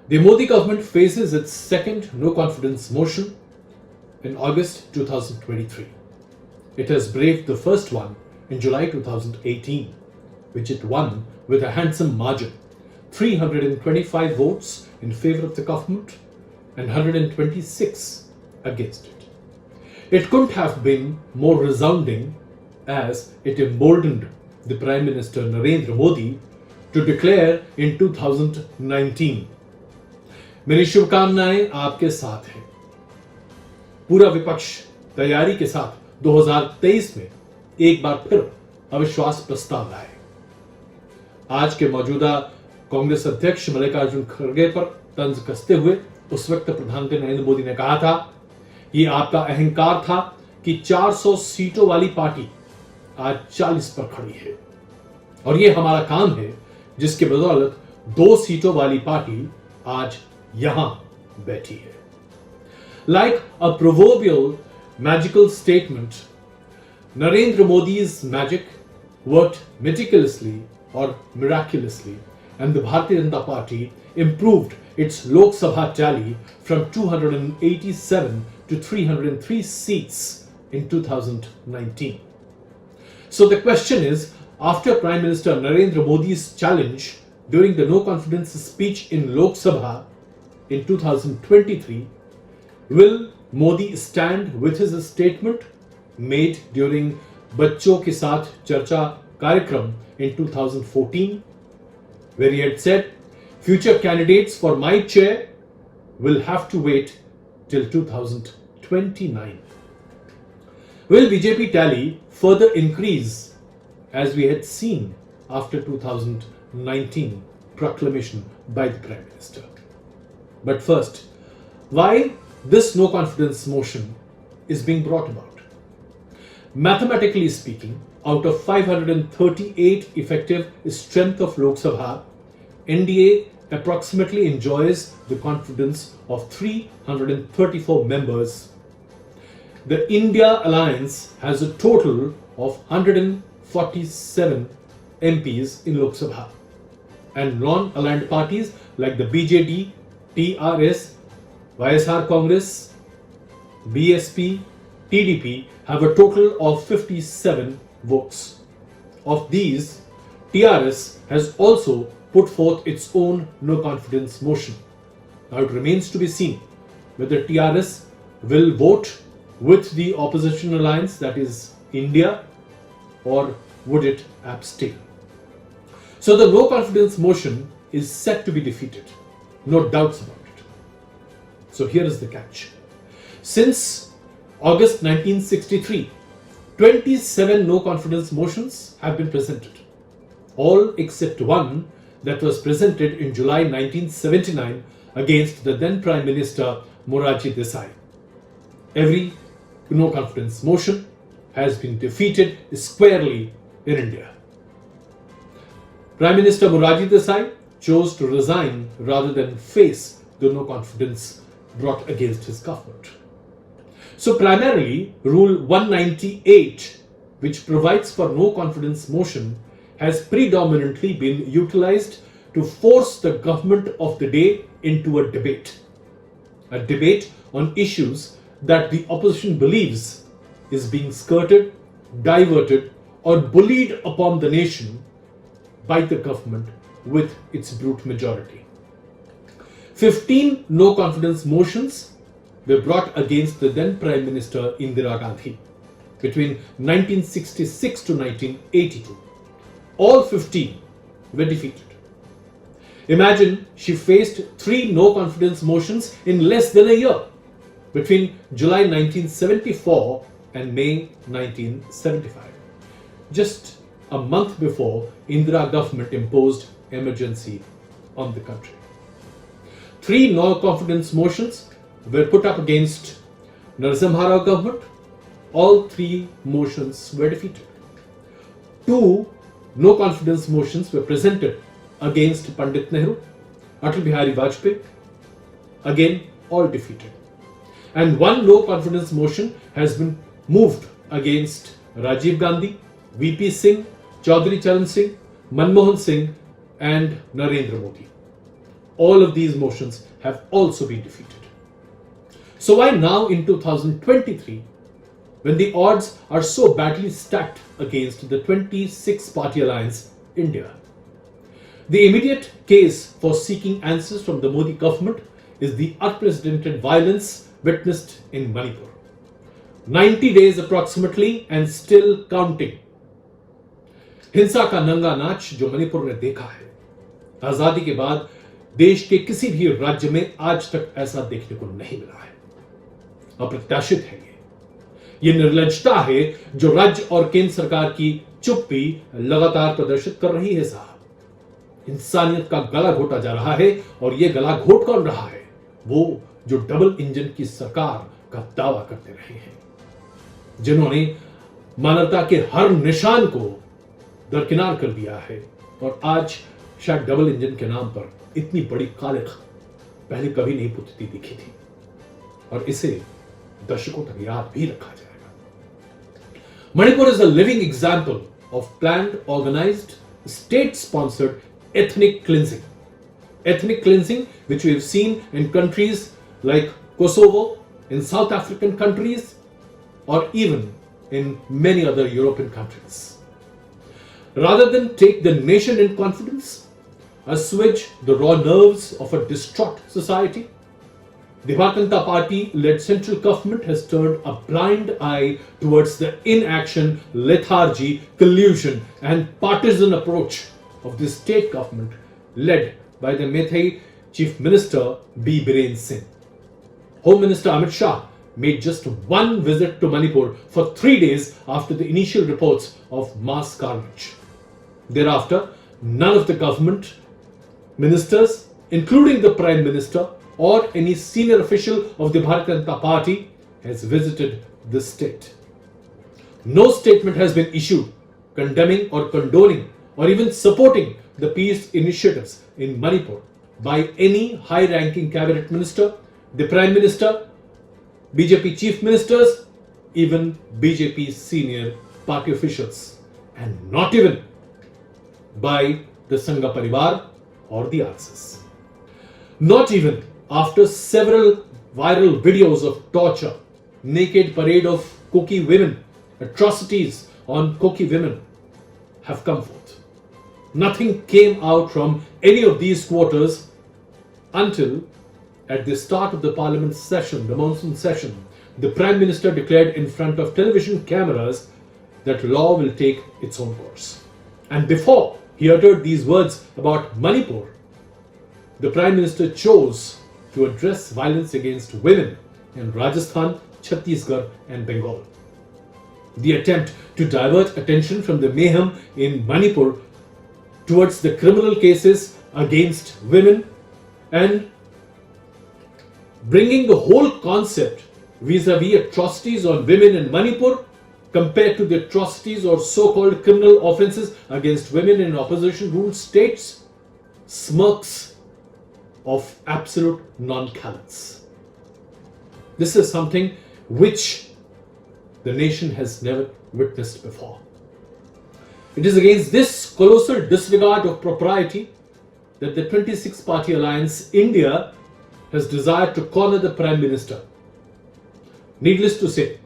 The Modi government faces its second no-confidence motion in August 2023. It has braved the first one in July 2018, which it won with a handsome margin, 325 votes in favor of the government and 126 against it. It couldn't have been more resounding, as it emboldened the Prime Minister Narendra Modi to declare in 2019, मेरी शुभकामनाएं आपके साथ हैं। पूरा विपक्ष तैयारी के साथ 2023 में एक बार फिर अविश्वास प्रस्ताव लाए। आज के मौजूदा कांग्रेस अध्यक्ष मल्लिकार्जुन खड़गे पर तंज कसते हुए उस वक्त प्रधानमंत्री नरेंद्र मोदी ने कहा था, ये आपका अहंकार था कि 400 सीटों वाली पार्टी आज 40 पर खड़ी है और ये हमारा काम है जिसके बदौलत 2 सीटों वाली पार्टी आज यहां बैठी है। Like a proverbial magical statement, Narendra Modi's magic worked meticulously or miraculously, and the Bharatiya Janata Party improved its Lok Sabha tally from 287 to 303 seats in 2019. So the question is, after Prime Minister Narendra Modi's challenge during the no-confidence speech in Lok Sabha in 2023, will Modi stand with his statement made during Bachcho Ke Saath Charcha Karyakram in 2014, where he had said, future candidates for my chair will have to wait till 2029. Will BJP tally further increase as we had seen after 2019 proclamation by the Prime Minister? But first, why this no-confidence motion is being brought about? Mathematically speaking, out of 538 effective strength of Lok Sabha, N.D.A approximately enjoys the confidence of 334 members. The I.N.D.I.A alliance has a total of 147 MPs in Lok Sabha, and non-aligned parties like the BJD, TRS, YSR Congress, BSP, TDP have a total of 57 votes. Of these, TRS has also put forth its own no-confidence motion. Now it remains to be seen whether TRS will vote with the opposition alliance, that is India, or would it abstain. So the no-confidence motion is set to be defeated. No doubts about it. So here is the catch. Since August 1963, 27 no-confidence motions have been presented, all except one that was presented in July 1979 against the then Prime Minister Morarji Desai. Every no-confidence motion has been defeated squarely in India. Prime Minister Morarji Desai chose to resign rather than face the no-confidence brought against his government. So primarily, Rule 198, which provides for no-confidence motion, has predominantly been utilized to force the government of the day into a debate on issues that the opposition believes is being skirted, diverted, or bullied upon the nation by the government with its brute majority. 15 no-confidence motions were brought against the then Prime Minister I.N.D.I.A between 1966 to 1982. All 15 were defeated. Imagine she faced 3 no-confidence motions in less than a year, between July 1974 and May 1975, just a month before I.N.D.I.A government imposed emergency on the country. 3 no-confidence motions were put up against Narasimha Rao government. All 3 motions were defeated. 2 no-confidence motions were presented against Pandit Nehru, Atal Bihari Vajpayee, again all defeated. And 1 no-confidence motion has been moved against Rajiv Gandhi, VP Singh, Chaudhary Charan Singh, Manmohan Singh and Narendra Modi. all of these motions have also been defeated. So why now in 2023, when the odds are so badly stacked against the 26-party alliance, India? The immediate case for seeking answers from the Modi government is the unprecedented violence witnessed in Manipur. 90 days approximately and still counting. हिंसा का नंगा नाच जो मणिपुर ने देखा है, आजादी के बाद देश के किसी भी राज्य में आज तक ऐसा देखने को नहीं मिला है। अप्रत्याशित है ये निर्लज्जता है जो राज्य और केंद्र सरकार की चुप्पी लगातार प्रदर्शित कर रही है साहब। इंसानियत का गला घोटा जा रहा है और ये गला घोट कौन रहा है? वो जो डबल इंजन की सरकार का दावा करते रहे हैं, जिन्होंने मानवता के हर निशान को दरकिनार कर दिया है और आज शायद डबल इंजन के नाम पर इतनी बड़ी कालिख पहले कभी नहीं पुतती दिखी थी और इसे दशकों तक याद भी रखा जाएगा। Manipur is a living example of planned, organized, state-sponsored ethnic cleansing. Ethnic cleansing which we have seen in countries like Kosovo, in South African countries, or even in many other European countries. Rather than take the nation in confidence, assuage the raw nerves of a distraught society, the Bharatiya Janata Party-led central government has turned a blind eye towards the inaction, lethargy, collusion and partisan approach of the state government led by the Meithei Chief Minister B. Biren Singh. Home Minister Amit-Shah made just one visit to Manipur for 3 days after the initial reports of mass carnage. Thereafter, none of the government ministers, including the Prime Minister or any senior official of the Bharatiya Janata Party, has visited this state. No statement has been issued condemning or condoning or even supporting the peace initiatives in Manipur by any high-ranking cabinet minister, the Prime Minister, BJP chief ministers, even BJP senior party officials, and not even by the Sangha Parivar or the RSS. Not even after several viral videos of torture, naked parade of Koki women, atrocities on Koki women have come forth. Nothing came out from any of these quarters until at the start of the parliament session, the monsoon session, the Prime Minister declared in front of television cameras that law will take its own course. And before he uttered these words about Manipur, the Prime Minister chose to address violence against women in Rajasthan, Chhattisgarh and Bengal. The attempt to divert attention from the mayhem in Manipur towards the criminal cases against women and bringing the whole concept vis-a-vis atrocities on women in Manipur compared to the atrocities or so-called criminal offences against women in opposition-ruled states smirks of absolute nonchalance. This is something which the nation has never witnessed before. It is against this colossal disregard of propriety that the 26-party alliance India has desired to corner the Prime Minister. Needless to say,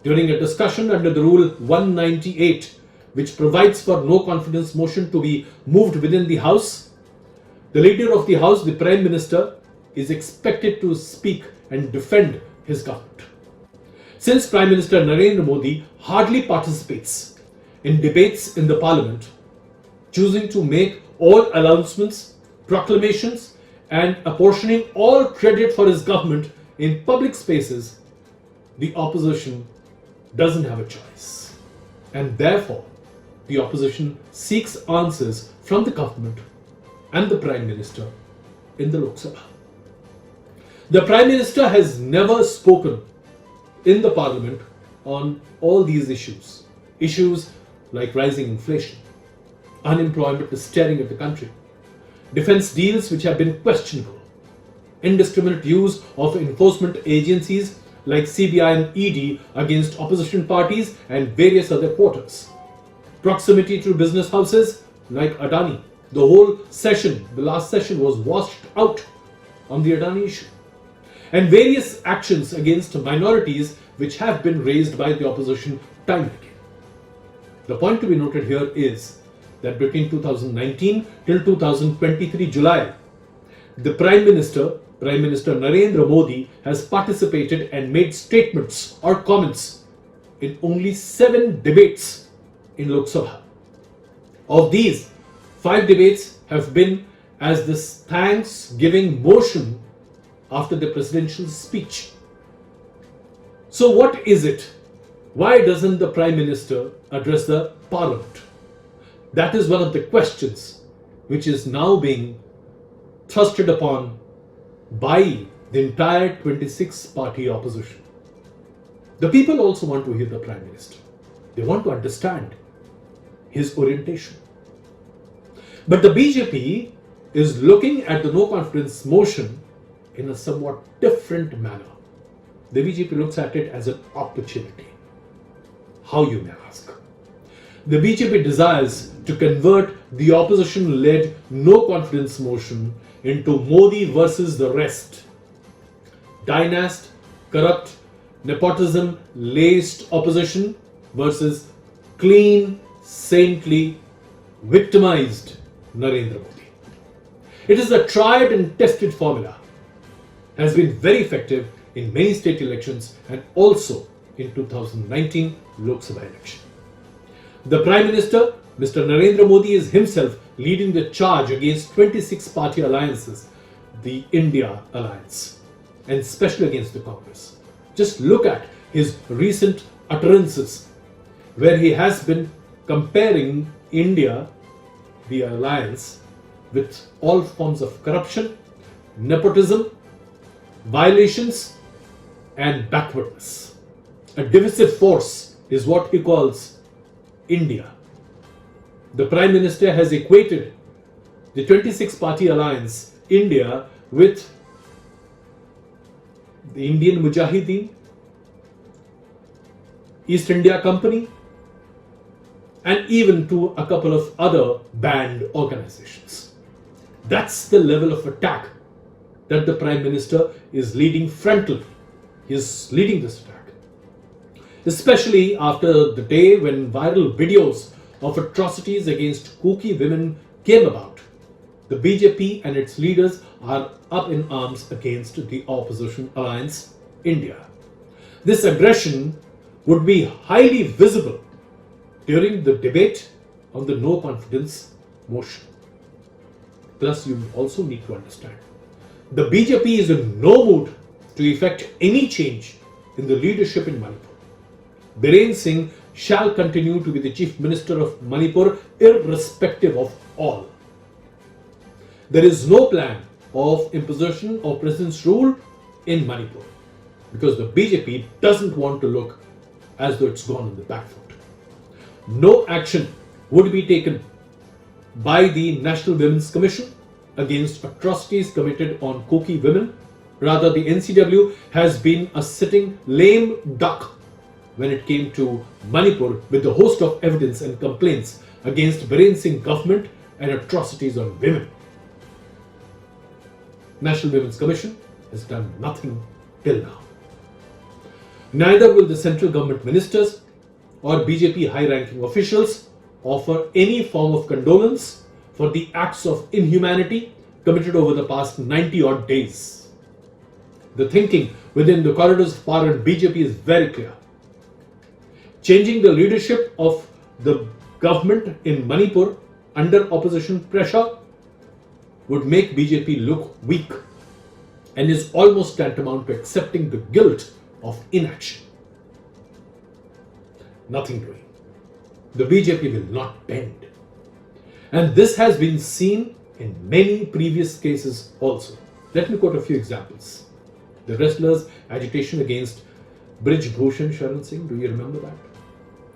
during a discussion under the Rule 198, which provides for no confidence motion to be moved within the House, the leader of the House, the Prime Minister, is expected to speak and defend his government. Since Prime Minister Narendra Modi hardly participates in debates in the Parliament, choosing to make all announcements, proclamations, and apportioning all credit for his government in public spaces, the opposition doesn't have a choice. And therefore, the opposition seeks answers from the government and the Prime Minister in the Lok Sabha. The Prime Minister has never spoken in the Parliament on all these issues. Issues like rising inflation, unemployment is staring at the country, defense deals which have been questionable, indiscriminate use of enforcement agencies like CBI and ED against opposition parties and various other quarters, proximity to business houses like Adani, The whole session, the last session, was washed out on the Adani issue. And various actions against minorities which have been raised by the opposition time and again. The point to be noted here is that between 2019 till 2023 July, the Prime Minister Narendra Modi, has participated and made statements or comments in only 7 debates in Lok Sabha. Of these, 5 debates have been as the thanksgiving motion after the presidential speech. So what is it? Why doesn't the Prime Minister address the Parliament? That is one of the questions which is now being thrusted upon by the entire 26-party opposition. The people also want to hear the Prime Minister. They want to understand his orientation. But the BJP is looking at the no confidence motion in a somewhat different manner. The BJP looks at it as an opportunity. How, you may ask? The BJP desires to convert the opposition-led no confidence motion into Modi versus the rest. Dynast, corrupt, nepotism-laced opposition versus clean, saintly, victimized Narendra Modi. It is a tried and tested formula. Has been very effective in many state elections and also in 2019 Lok Sabha election. The Prime Minister, Mr. Narendra Modi, is himself leading the charge against 26-party alliances, the I.N.D.I.A alliance, and especially against the Congress. Just look at his recent utterances where he has been comparing India, the alliance, with all forms of corruption, nepotism, violations, and backwardness. A divisive force is what he calls India. The Prime Minister has equated the 26-party alliance, India, with the Indian Mujahideen, East India Company, and even to a couple of other banned organizations. That's the level of attack that the Prime Minister is leading frontally. He is leading this attack. Especially after the day when viral videos of atrocities against Kuki women came about. The BJP and its leaders are up in arms against the opposition alliance, India. This aggression would be highly visible during the debate on the no confidence motion. Plus, you also need to understand, the BJP is in no mood to effect any change in the leadership in Manipur. Biren Singh shall continue to be the Chief Minister of Manipur irrespective of all. There is no plan of imposition of President's rule in Manipur because the BJP doesn't want to look as though it's gone on the back foot. No action would be taken by the National Women's Commission against atrocities committed on Kuki women. Rather, the NCW has been a sitting lame duck when it came to Manipur with a host of evidence and complaints against Biren Singh government and atrocities on women. National Women's Commission has done nothing till now. Neither will the central government ministers or BJP high-ranking officials offer any form of condolence for the acts of inhumanity committed over the past 90-odd days. The thinking within the corridors of power and BJP is very clear. Changing the leadership of the government in Manipur under opposition pressure would make BJP look weak and is almost tantamount to accepting the guilt of inaction. Nothing doing. The BJP will not bend. And this has been seen in many previous cases also. Let me quote a few examples. The wrestlers' agitation against Brij Bhushan Sharan Singh, do you remember that?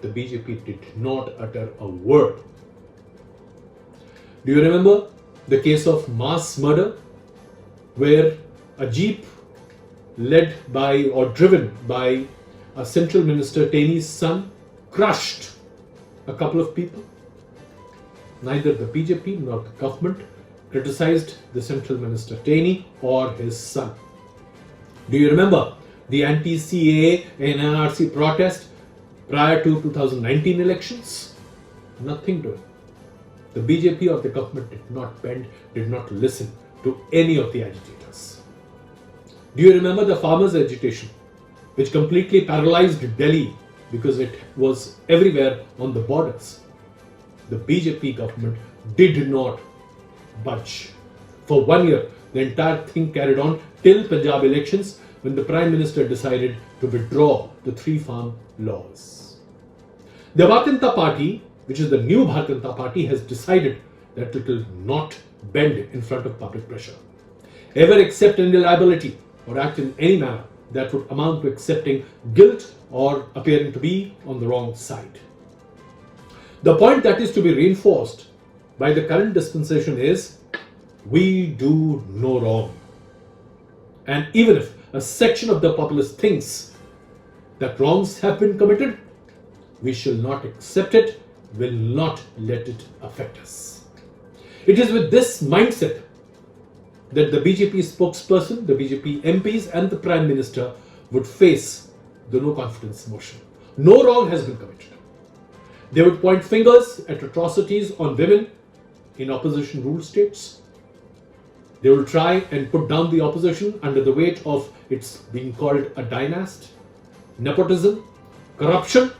The BJP did not utter a word. Do you remember the case of mass murder where a jeep led by or driven by a central minister, Teni's son, crushed a couple of people? neither the BJP nor the government criticized the Central Minister Taney or his son. Do you remember the anti-CAA and NRC protest prior to 2019 elections? Nothing doing. The BJP or the government did not bend, did not listen to any of the agitators. Do you remember the farmers' agitation, which completely paralyzed Delhi because it was everywhere on the borders? The BJP government did not budge. For 1 year, the entire thing carried on till Punjab elections, when the Prime Minister decided to withdraw the 3 farm laws. The Bharatiya Janata Party, which is the new Bharatiya Janata Party, has decided that it will not bend in front of public pressure, ever accept any liability or act in any manner that would amount to accepting guilt or appearing to be on the wrong side. The point that is to be reinforced by the current dispensation is, we do no wrong. And even if a section of the populace thinks that wrongs have been committed, we shall not accept it, will not let it affect us. It is with this mindset that the BJP spokesperson, the BJP MPs and the Prime Minister would face the no confidence motion. No wrong has been committed. They would point fingers at atrocities on women in opposition ruled states. They will try and put down the opposition under the weight of its being called a dynasty, nepotism, corruption,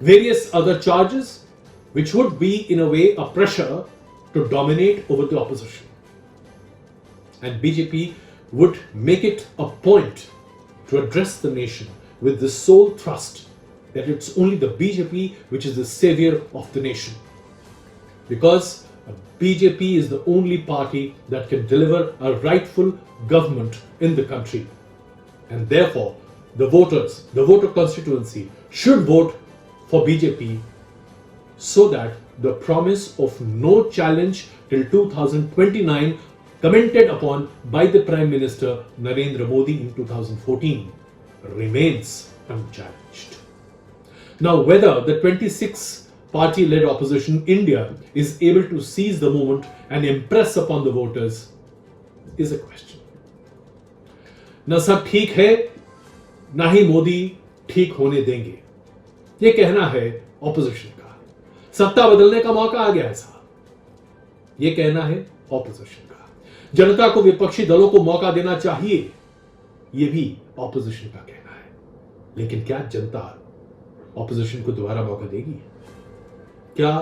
various other charges, which would be in a way a pressure to dominate over the opposition. And BJP would make it a point to address the nation with the sole thrust that it's only the BJP which is the savior of the nation. Because BJP is the only party that can deliver a rightful government in the country. And therefore, the voters, the voter constituency should vote for BJP so that the promise of no challenge till 2029 commented upon by the Prime Minister Narendra Modi in 2014 remains unchallenged. Now, whether the 26 party-led opposition India is able to seize the moment and impress upon the voters is a question. न सब ठीक है, ना ही मोदी ठीक होने देंगे, ये कहना है ऑपोजिशन का। सत्ता बदलने का मौका आ गया है साहब, ये कहना है ऑपोजिशन का। जनता को विपक्षी दलों को मौका देना चाहिए, ये भी ऑपोजिशन का कहना है। लेकिन क्या जनता ऑपोजिशन को दोबारा मौका देगी? क्या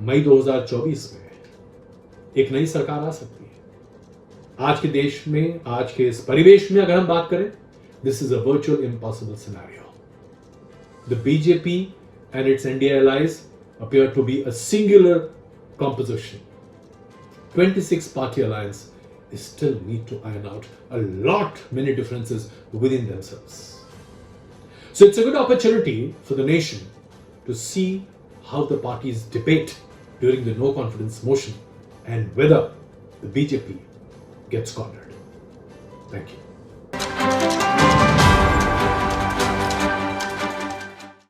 मई 2024 में एक नई सरकार आ सकती है? आज के देश में, आज के इस परिवेश में अगर हम बात करें, this is a virtual impossible scenario. The BJP and its N.D.I.A allies appear to be a singular composition. 26 party alliance is still need to iron out many differences within themselves. So it's a good opportunity for the nation to see how the parties debate during the no confidence motion and whether the BJP gets cornered. Thank you.